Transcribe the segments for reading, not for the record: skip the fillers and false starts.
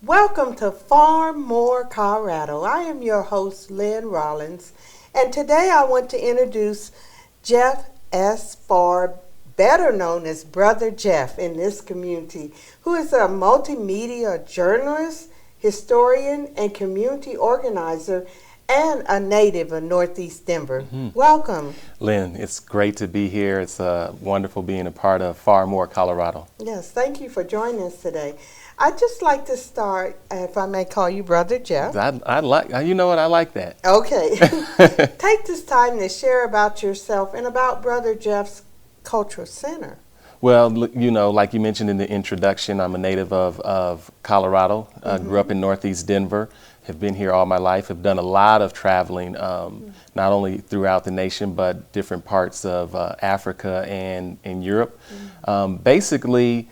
Welcome to Far More Colorado. I am your host, Lynn Rollins, and today I want to introduce Jeff S. Farr, better known as Brother Jeff in this community, who is a multimedia journalist, historian, and community organizer, and a native of Northeast Denver. Welcome. Lynn, it's great to be here. It's wonderful being a part of Far More Colorado. Yes, thank you for joining us today. I'd just like to start, if I may call you Brother Jeff. I like, you know what, I like that. Okay. Take this time to share about yourself and about Brother Jeff's Cultural Center. Well, you know, like you mentioned in the introduction, I'm a native of Colorado. Grew up in Northeast Denver. Have been here all my life. Have done a lot of traveling, not only throughout the nation, but different parts of Africa and in Europe. Basically,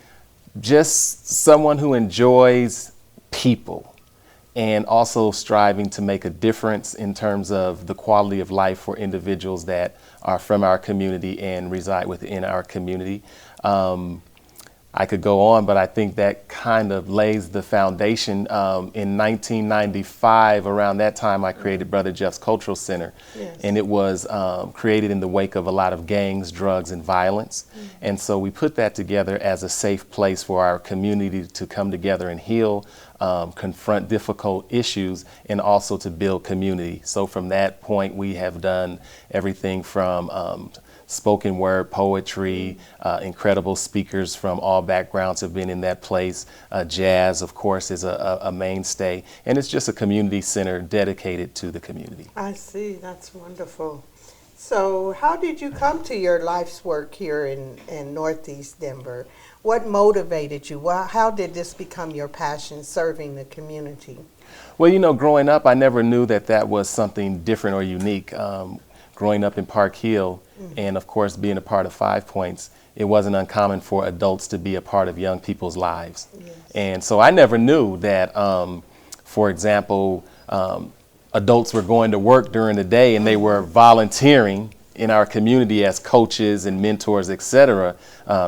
just someone who enjoys people and also striving to make a difference in terms of the quality of life for individuals that are from our community and reside within our community. I could go on, but I think that kind of lays the foundation. In 1995, around that time, I created Brother Jeff's Cultural Center. Yes. And it was created in the wake of a lot of gangs, drugs, and violence. And so we put that together as a safe place for our community to come together and heal, confront difficult issues, and also to build community. So from that point, we have done everything from spoken word poetry, incredible speakers from all backgrounds have been in that place. Jazz, of course, is a mainstay, and it's just a community center dedicated to the community. I see, that's wonderful. So how did you come to your life's work here in Northeast Denver? What motivated you? How did this become your passion, serving the community? Well, you know, growing up, I never knew that that was something different or unique. Growing up in Park Hill, and of course being a part of 5 Points, it wasn't uncommon for adults to be a part of young people's lives. Yes. And so I never knew that, for example, adults were going to work during the day and they were volunteering in our community as coaches and mentors, etc.,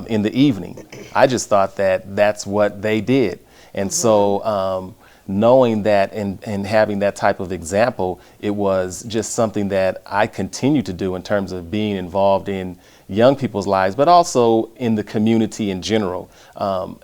in the evening. I just thought that that's what they did. And so knowing that and having that type of example, it was just something that I continue to do in terms of being involved in young people's lives, but also in the community in general.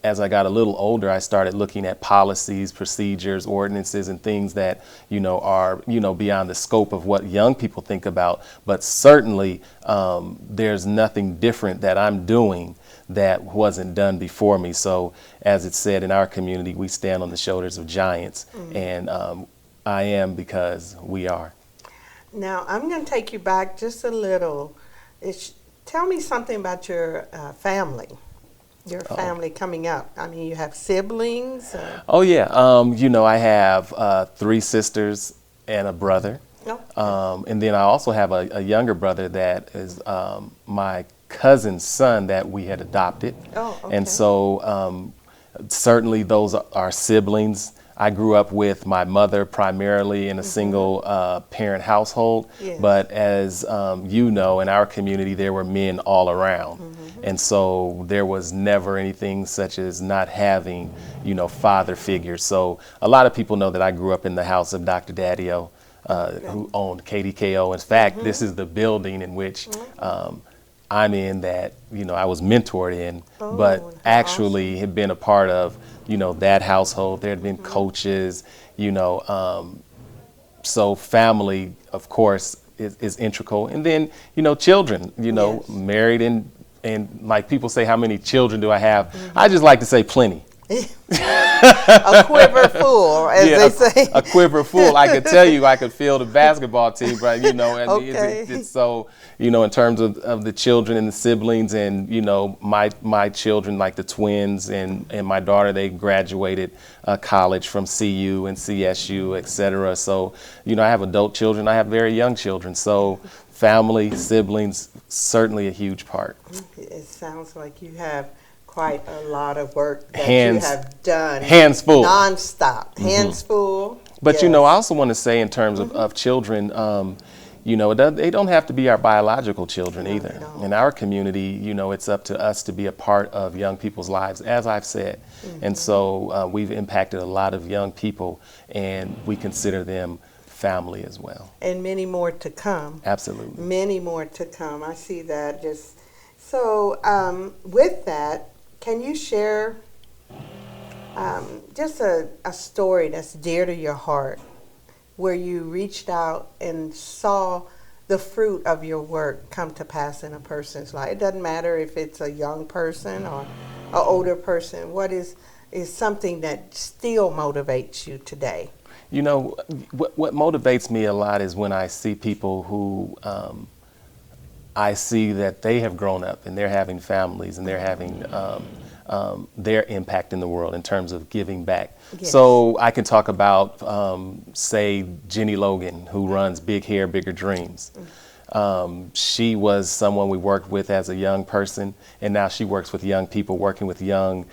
As I got a little older, I started looking at policies, procedures, ordinances, and things that, you know, are, you know, beyond the scope of what young people think about. But certainly there's nothing different that I'm doing that wasn't done before me. So as it's said in our community, we stand on the shoulders of giants, and I am because we are. Now, I'm going to take you back just a little. Tell me something about your family, family coming up. I mean, you have siblings? Oh, yeah. You know, I have 3 sisters and a brother. Oh. And then I also have a younger brother that is my cousin's son that we had adopted. Oh, okay. And so certainly those are siblings. I grew up with my mother primarily in a single parent household. Yes. But as you know, in our community, there were men all around. And so there was never anything such as not having, you know, father figures. So a lot of people know that I grew up in the house of Dr. Daddio, who owned KDKO. In fact, this is the building in which I'm in that, you know, I was mentored in, but actually had been a part of, you know, that household. There had been coaches, you know, so family, of course, is integral. And then, you know, children, you know, married and like people say, how many children do I have? I just like to say plenty. A quiver full, as they say. A quiver full. I could tell you I could field a basketball team, but, you know, I mean, Okay. it's so, you know, in terms of the children and the siblings and, you know, my children, like the twins and my daughter, they graduated college from CU and CSU, et cetera. So, you know, I have adult children. I have very young children. So family, siblings, certainly a huge part. It sounds like you have quite a lot of work that you have done. Hands full. Nonstop. Hands full. But, you know, I also want to say in terms of children, They don't have to be our biological children No, they either. don't. In our community, it's up to us to be a part of young people's lives, as I've said. And so we've impacted a lot of young people, and we consider them family as well. And many more to come. Absolutely. Many more to come. I see that. Just so with that, can you share just a story that's dear to your heart, where you reached out and saw the fruit of your work come to pass in a person's life? It doesn't matter if it's a young person or an older person. What is something that still motivates you today? What motivates me a lot is when I see people who I see that they have grown up and they're having families and they're having their impact in the world in terms of giving back. Yes. So I can talk about, say, Jenny Logan, who runs Big Hair, Bigger Dreams. She was someone we worked with as a young person, and now she works with young people, working with young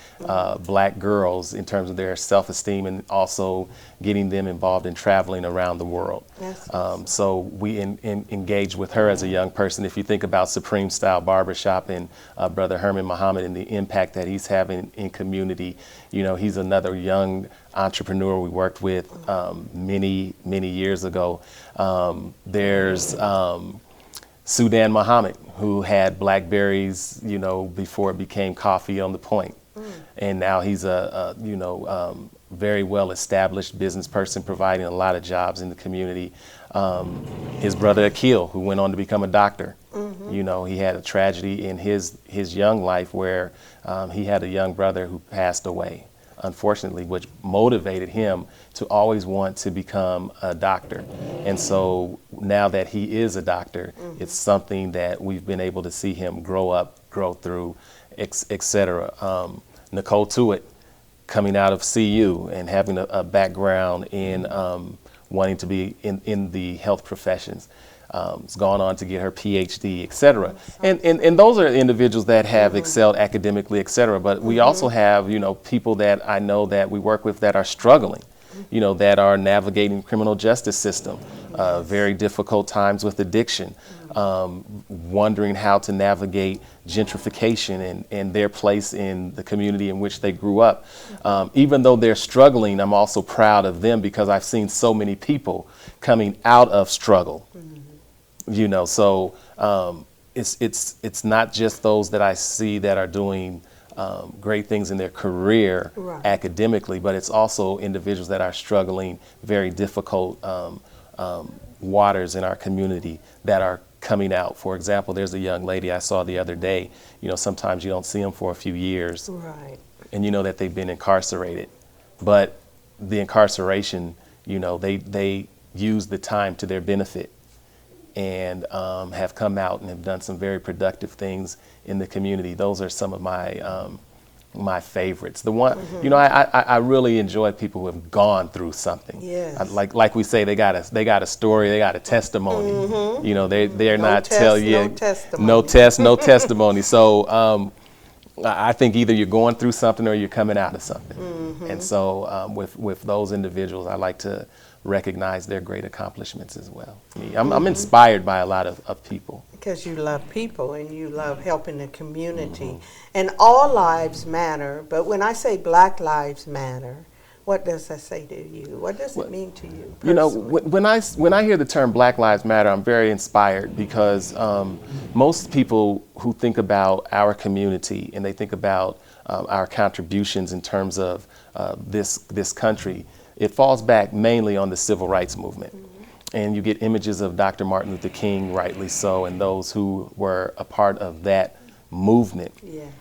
black girls in terms of their self-esteem and also getting them involved in traveling around the world. Yes. So we engaged with her as a young person. If you think about Supreme Style Barbershop and Brother Herman Muhammad and the impact that he's having in community, he's another young entrepreneur we worked with many years ago. There's Sudan Muhammad, who had Blackberries, before it became coffee on the point. And now he's a very well-established business person providing a lot of jobs in the community. His brother Akil, who went on to become a doctor. He had a tragedy in his young life where he had a young brother who passed away, unfortunately, which motivated him to always want to become a doctor. And so now that he is a doctor, it's something that we've been able to see him grow through, et cetera. Nicole Tuitt, coming out of CU and having a background in wanting to be in the health professions. Has gone on to get her PhD, et cetera. And those are individuals that have excelled academically, et cetera. But we also have, people that I know that we work with that are struggling, that are navigating criminal justice system, very difficult times with addiction, wondering how to navigate gentrification and their place in the community in which they grew up. Even though they're struggling, I'm also proud of them because I've seen so many people coming out of struggle. So it's not just those that I see that are doing great things in their career academically, but it's also individuals that are struggling very difficult waters in our community that are coming out. For example, there's a young lady I saw the other day. Sometimes you don't see them for a few years, and you know that they've been incarcerated, but the incarceration, they use the time to their benefit. And have come out and have done some very productive things in the community. Those are some of my favorites. The one, I really enjoy people who have gone through something. Yes. Like we say, they got a story, they got a testimony. They're No not test, tell you no testimony. no test, no testimony. So I think either you're going through something or you're coming out of something. And so with those individuals, I like to recognize their great accomplishments as well. I'm inspired by a lot of people. Because you love people and you love helping the community. And all lives matter, but when I say Black Lives Matter, what does that say to you? What does it mean to you personally? When I hear the term Black Lives Matter, I'm very inspired because most people who think about our community and they think about our contributions in terms of this country, it falls back mainly on the civil rights movement. And you get images of Dr. Martin Luther King, rightly so, and those who were a part of that movement. Yes.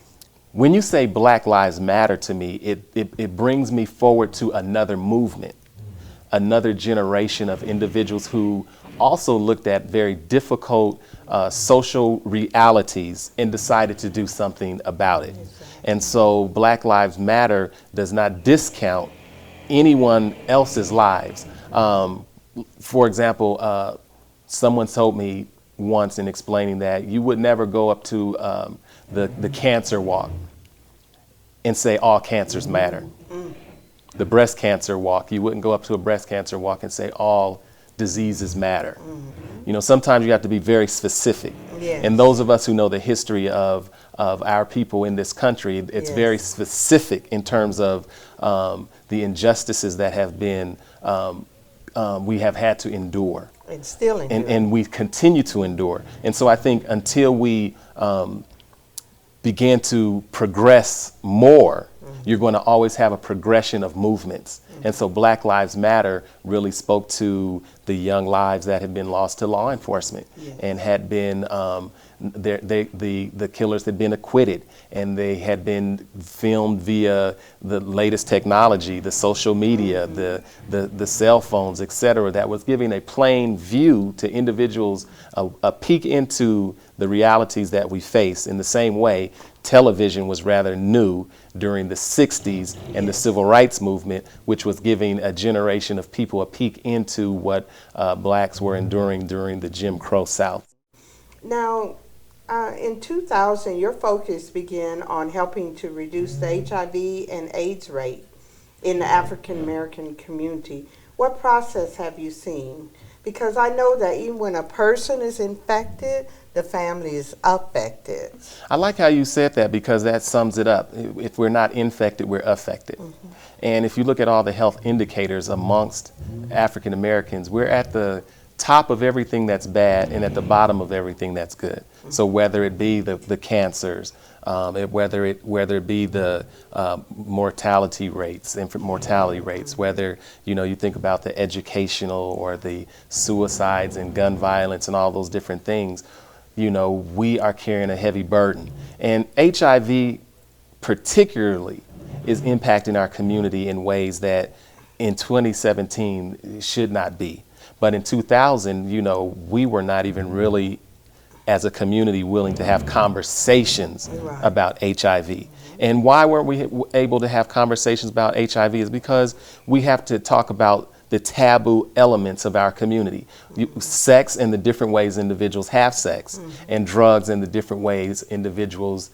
When you say Black Lives Matter to me, it brings me forward to another movement, another generation of individuals who also looked at very difficult social realities and decided to do something about it. And so Black Lives Matter does not discount anyone else's lives. For example, someone told me once in explaining that you would never go up to the cancer walk and say all cancers matter. The breast cancer walk, you wouldn't go up to a breast cancer walk and say all diseases matter. You know, sometimes you have to be very specific. Yes. And those of us who know the history of our people in this country, it's very specific in terms of the injustices that have been, we have had to endure. And still endure. And we continue to endure. And so I think until we begin to progress more, you're going to always have a progression of movements. And so Black Lives Matter really spoke to the young lives that had been lost to law enforcement and had been, the killers had been acquitted, and they had been filmed via the latest technology, the social media, the cell phones, et cetera, that was giving a plain view to individuals, a peek into the realities that we face. In the same way, television was rather new during the 60s and the civil rights movement, which was giving a generation of people a peek into what blacks were enduring during the Jim Crow South. Now, in 2000, your focus began on helping to reduce the HIV and AIDS rate in the African American community. What process have you seen? Because I know that even when a person is infected, the family is affected. I like how you said that, because that sums it up. If we're not infected, we're affected. And if you look at all the health indicators amongst African Americans, we're at the top of everything that's bad and at the bottom of everything that's good. So whether it be the cancers, whether it be the mortality rates, infant mortality rates, whether you think about the educational or the suicides and gun violence and all those different things, we are carrying a heavy burden. And HIV particularly is impacting our community in ways that in 2017 should not be. But in 2000, we were not even really, as a community, willing to have conversations about HIV. And why weren't we able to have conversations about HIV is because we have to talk about the taboo elements of our community. Sex and the different ways individuals have sex, and drugs and the different ways individuals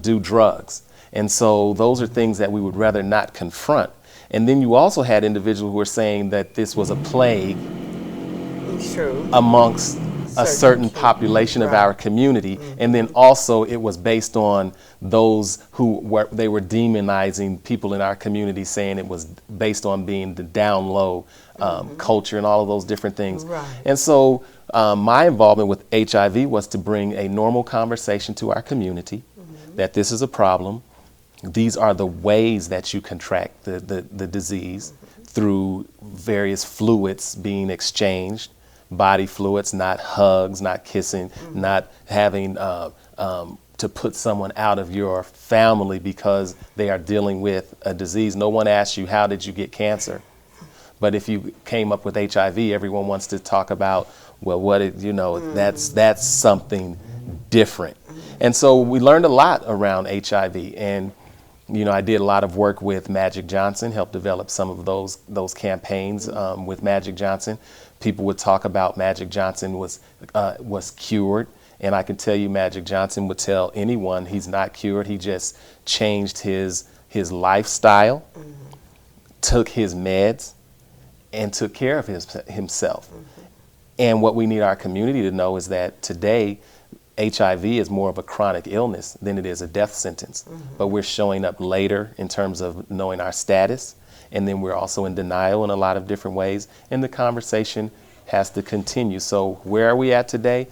do drugs. And so those are things that we would rather not confront. And then you also had individuals who were saying that this was a plague amongst a certain population of our community. And then also it was based on those they were demonizing people in our community, saying it was based on being the down low culture and all of those different things. And so my involvement with HIV was to bring a normal conversation to our community, that this is a problem. These are the ways that you contract the disease, through various fluids being exchanged, body fluids, not hugs, not kissing, not having to put someone out of your family because they are dealing with a disease. No one asks you, how did you get cancer? But if you came up with HIV, everyone wants to talk about, well, that's something different. And so we learned a lot around HIV. And I did a lot of work with Magic Johnson, helped develop some of those campaigns with Magic Johnson. People would talk about Magic Johnson was cured, and I can tell you Magic Johnson would tell anyone he's not cured. He just changed his lifestyle, took his meds, and took care of himself. And what we need our community to know is that today, HIV is more of a chronic illness than it is a death sentence. But we're showing up later in terms of knowing our status, and then we're also in denial in a lot of different ways, and the conversation has to continue. So where are we at today?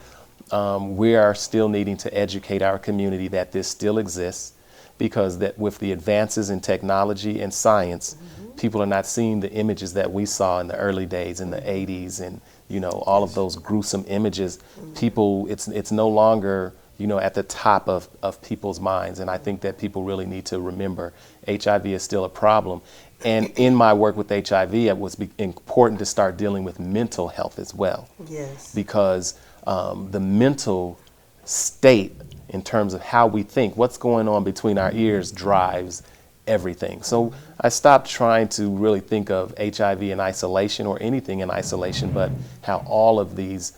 We are still needing to educate our community that this still exists, because that with the advances in technology and science, people are not seeing the images that we saw in the early days in the 80s and all of those gruesome images. People, it's no longer, at the top of people's minds. And I think that people really need to remember HIV is still a problem. And in my work with HIV, it was important to start dealing with mental health as well. Yes. Because the mental state, in terms of how we think, what's going on between our ears, drives everything. So I stopped trying to really think of HIV in isolation or anything in isolation, but how all of these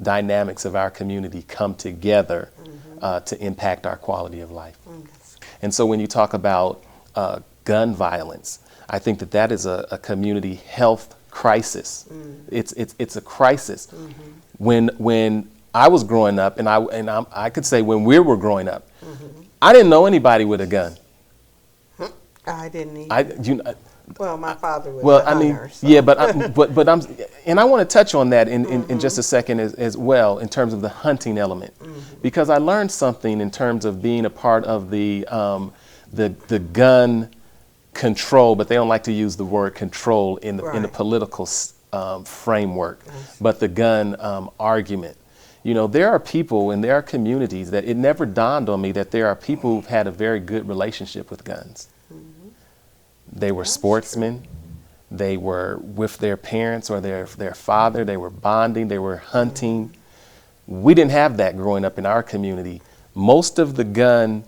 dynamics of our community come together to impact our quality of life. And so when you talk about gun violence, I think that is a community health crisis. It's a crisis. When I was growing up, and I could say when we were growing up, I didn't know anybody with a gun. I didn't either. Well, my father was a hunter. So. Yeah, but I want to touch on that in just a second as well, in terms of the hunting element, because I learned something in terms of being a part of the gun control, but they don't like to use the word control in the political framework, but the gun argument. You know, there are people and there are communities that it never dawned on me that there are people who've had a very good relationship with guns. They were sportsmen. They were with their parents or their father. They were bonding. They were hunting. We didn't have that growing up in our community. Most of the gun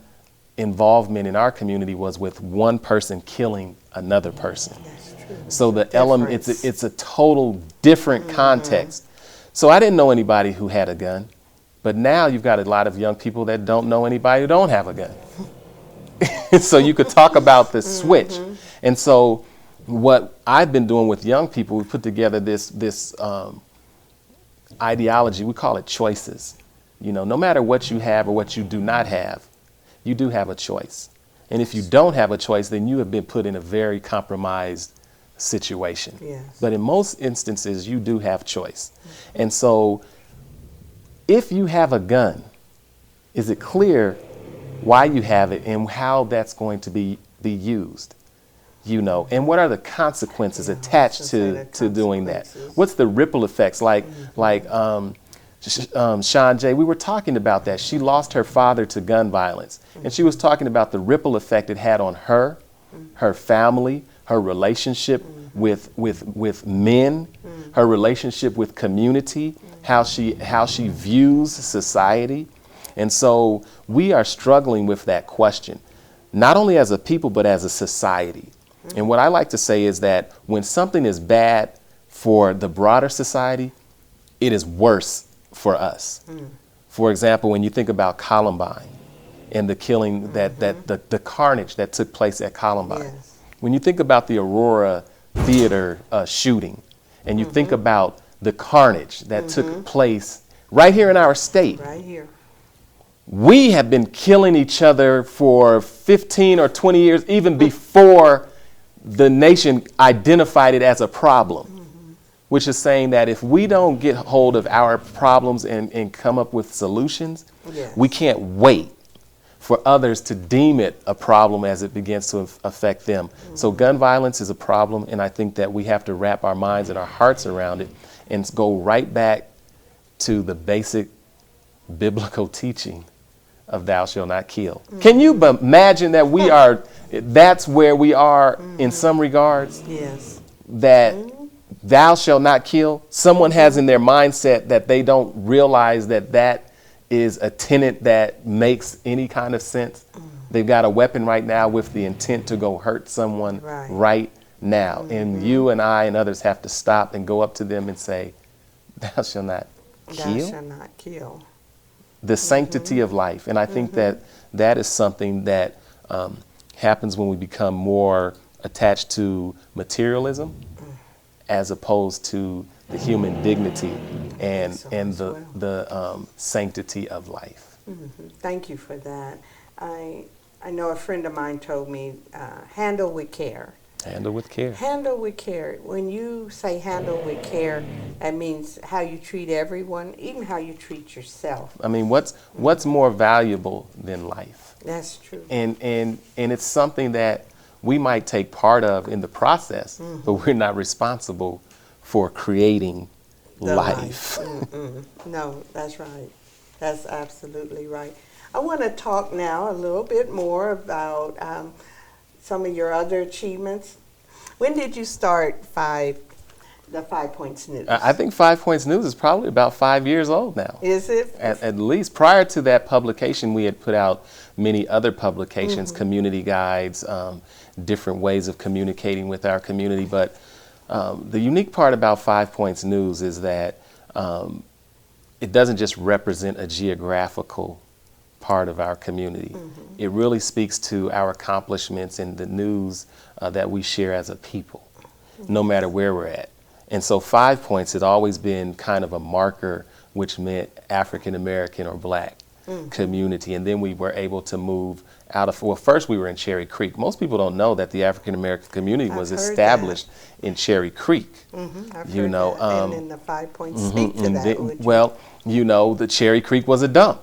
involvement in our community was with one person killing another person. That's true. So the element, it's a total different context. So I didn't know anybody who had a gun, but now you've got a lot of young people that don't know anybody who don't have a gun. So you could talk about the switch. And so what I've been doing with young people, we put together this ideology. We call it choices. You know, no matter what you have or what you do not have, you do have a choice. And if you don't have a choice, then you have been put in a very compromised situation. Yes. But in most instances, you do have choice. And so if you have a gun, is it clear why you have it and how that's going to be used? You know, and what are the consequences attached to doing that? What's the ripple effects? Like Sean Jay, we were talking about that. She lost her father to gun violence, and she was talking about the ripple effect it had on her, her family, her relationship with men, her relationship with community, how she views society. And so we are struggling with that question, not only as a people, but as a society. And what I like to say is that when something is bad for the broader society, it is worse for us. For example, when you think about Columbine and the killing, the carnage that took place at Columbine. Yes. When you think about the Aurora Theater shooting, and you think about the carnage that took place right here in our state. Right here. We have been killing each other for 15 or 20 years, even before the nation identified it as a problem, which is saying that if we don't get hold of our problems and come up with solutions, we can't wait for others to deem it a problem as it begins to affect them. So gun violence is a problem, and I think that we have to wrap our minds and our hearts around it and go right back to the basic biblical teaching of thou shalt not kill. Can you imagine that that's where we are in some regards? Yes. That thou shalt not kill. Someone has in their mindset that they don't realize that is a tenet that makes any kind of sense. They've got a weapon right now with the intent to go hurt someone right now. And you and I and others have to stop and go up to them and say, thou shalt not kill. Thou shalt not kill. The sanctity of life. And I think that is something that happens when we become more attached to materialism as opposed to the human dignity and the sanctity of life. Thank you for that. I know a friend of mine told me, handle with care. Handle with care. Handle with care. When you say handle with care, that means how you treat everyone, even how you treat yourself. I mean, what's more valuable than life? That's true. And it's something that we might take part of in the process, but we're not responsible for creating life. No, that's right. That's absolutely right. I want to talk now a little bit more about some of your other achievements. When did you start the 5 Points News? I think 5 Points News is probably about 5 years old now. Is it? At least. Prior to that publication, we had put out many other publications, community guides, different ways of communicating with our community. But the unique part about 5 Points News is that it doesn't just represent a geographical part of our community. It really speaks to our accomplishments and the news that we share as a people, no matter where we're at. And so 5 Points had always been kind of a marker, which meant African American or black community. And then we were able to move out of, well, first we were in Cherry Creek. Most people don't know that the African American community was established in Cherry Creek. I've You heard know, that. And then the 5 Points speak to that. Would you? well, you know, the Cherry Creek was a dump.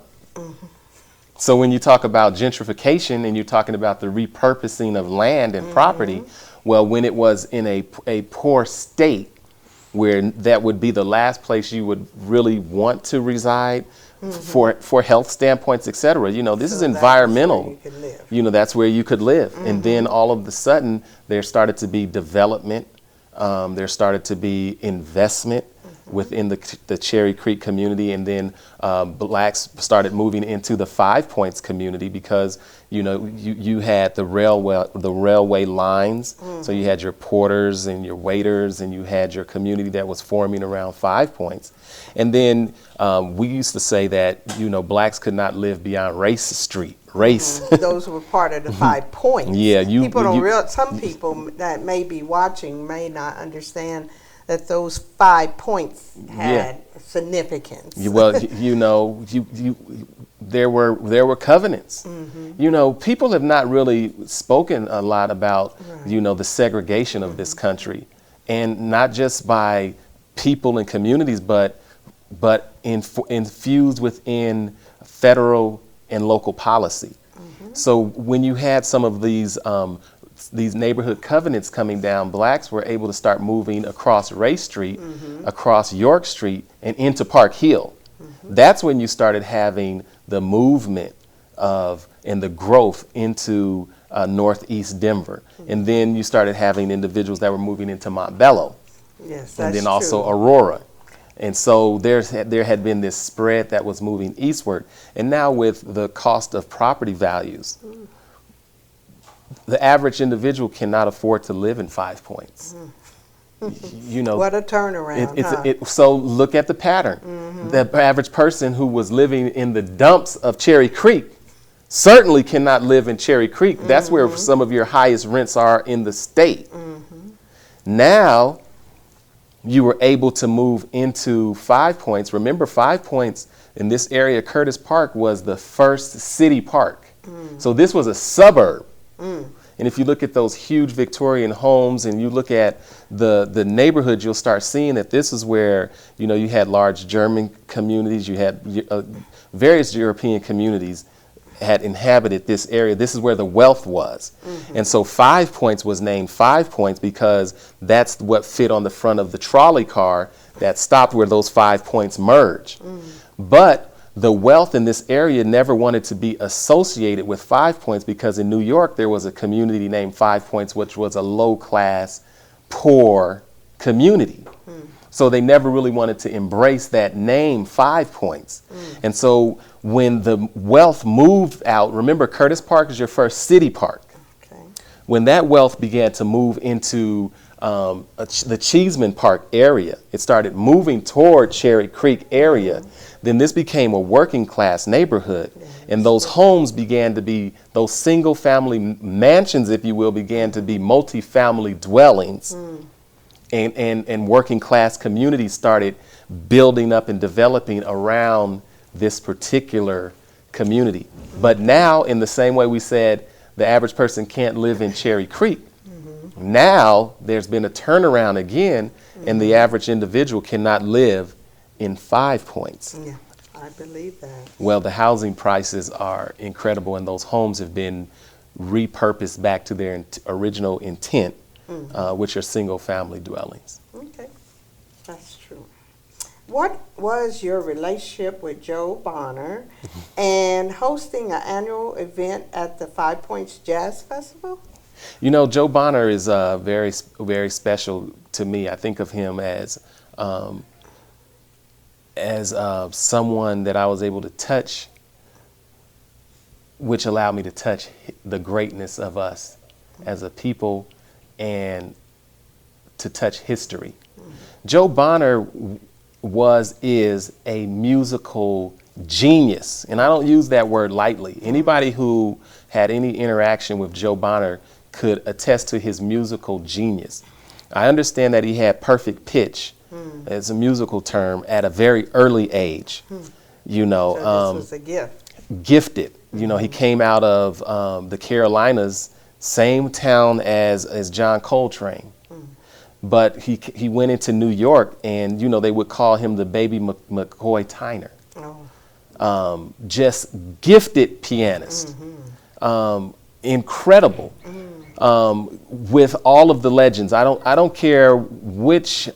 So when you talk about gentrification and you're talking about the repurposing of land and property, well, when it was in a poor state, where that would be the last place you would really want to reside for health standpoints, et cetera. You know, this is environmental. You know, that's where you could live. And then all of a sudden, there started to be development. There started to be investment within the Cherry Creek community, and then blacks started moving into the 5 Points community because you know you had the railway lines, so you had your porters and your waiters, and you had your community that was forming around 5 Points, and then we used to say that you know blacks could not live beyond Race Street. Those were part of the 5 Points. Yeah, people don't realize. Some people that may be watching may not understand that those 5 points had significance. Well, you know, there were covenants. You know, people have not really spoken a lot about, you know, the segregation of this country, and not just by people and communities, but infused within federal and local policy. So when you had some of these neighborhood covenants coming down, blacks were able to start moving across Race Street, across York Street, and into Park Hill. That's when you started having the movement and the growth into Northeast Denver. And then you started having individuals that were moving into Montbello. Yes, and then also Aurora. And so there had been this spread that was moving eastward. And now with the cost of property values, the average individual cannot afford to live in 5 Points. You know, what a turnaround. So look at the pattern. The average person who was living in the dumps of Cherry Creek certainly cannot live in Cherry Creek. That's where some of your highest rents are in the state. Now you were able to move into 5 Points. Remember, 5 Points in this area, Curtis Park, was the first city park. So this was a suburb. And if you look at those huge Victorian homes and you look at the neighborhood, you'll start seeing that this is where, you know, you had large German communities, you had various European communities had inhabited this area. This is where the wealth was. And so 5 Points was named 5 Points because that's what fit on the front of the trolley car that stopped where those 5 points merge. But the wealth in this area never wanted to be associated with 5 Points because in New York there was a community named 5 Points, which was a low-class, poor community. So they never really wanted to embrace that name 5 Points. And so when the wealth moved out, remember Curtis Park is your first city park. When that wealth began to move into the Cheeseman Park area, it started moving toward Cherry Creek area. Then this became a working class neighborhood. And those homes began to be, those single family mansions, if you will, began to be multi-family dwellings. And working class communities started building up and developing around this particular community. But now, in the same way we said the average person can't live in Cherry Creek, now there's been a turnaround again, and the average individual cannot live in 5 Points. Yeah, I believe that. Well, the housing prices are incredible, and those homes have been repurposed back to their original intent, which are single-family dwellings. Okay, that's true. What was your relationship with Joe Bonner and hosting an annual event at the 5 Points Jazz Festival? You know, Joe Bonner is very, very special to me. I think of him as someone that I was able to touch, which allowed me to touch the greatness of us as a people and to touch history. Joe Bonner is a musical genius, and I don't use that word lightly. Anybody who had any interaction with Joe Bonner could attest to his musical genius. I understand that he had perfect pitch, as a musical term, at a very early age. You know, So this was a gift. gifted. You know, he came out of the Carolinas, same town as John Coltrane. But he went into New York, and, you know, they would call him the baby McCoy Tyner. Oh. Just gifted pianist. Incredible. With all of the legends. I don't care which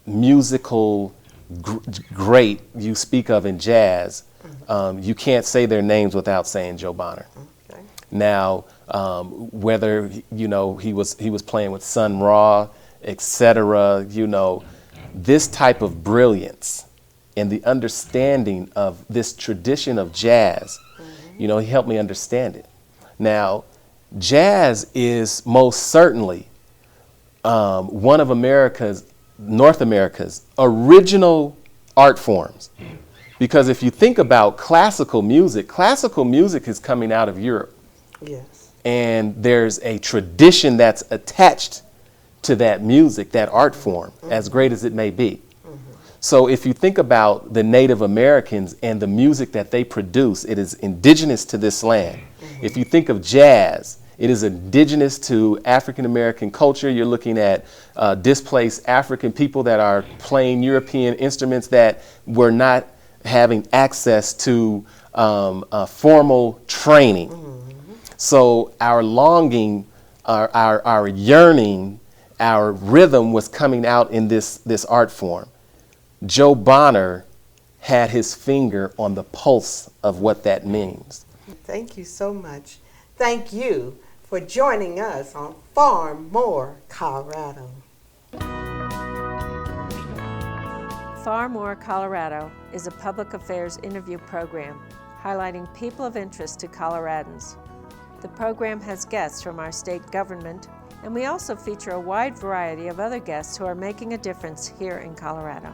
musical great you speak of in jazz. You can't say their names without saying Joe Bonner. Okay. Now, whether, you know, he was playing with Sun Ra, etc., you know, this type of brilliance and the understanding of this tradition of jazz, you know, he helped me understand it. Now, jazz is most certainly one of North America's original art forms. Because if you think about classical music is coming out of Europe. Yes. And there's a tradition that's attached to that music, that art form, as great as it may be. So if you think about the Native Americans and the music that they produce, it is indigenous to this land. If you think of jazz, it is indigenous to African American culture. You're looking at displaced African people that are playing European instruments that were not having access to formal training. So our longing, our yearning, our rhythm was coming out in this art form. Joe Bonner had his finger on the pulse of what that means. Thank you so much. Thank you for joining us on Far More Colorado. Far More Colorado is a public affairs interview program highlighting people of interest to Coloradans. The program has guests from our state government, and we also feature a wide variety of other guests who are making a difference here in Colorado.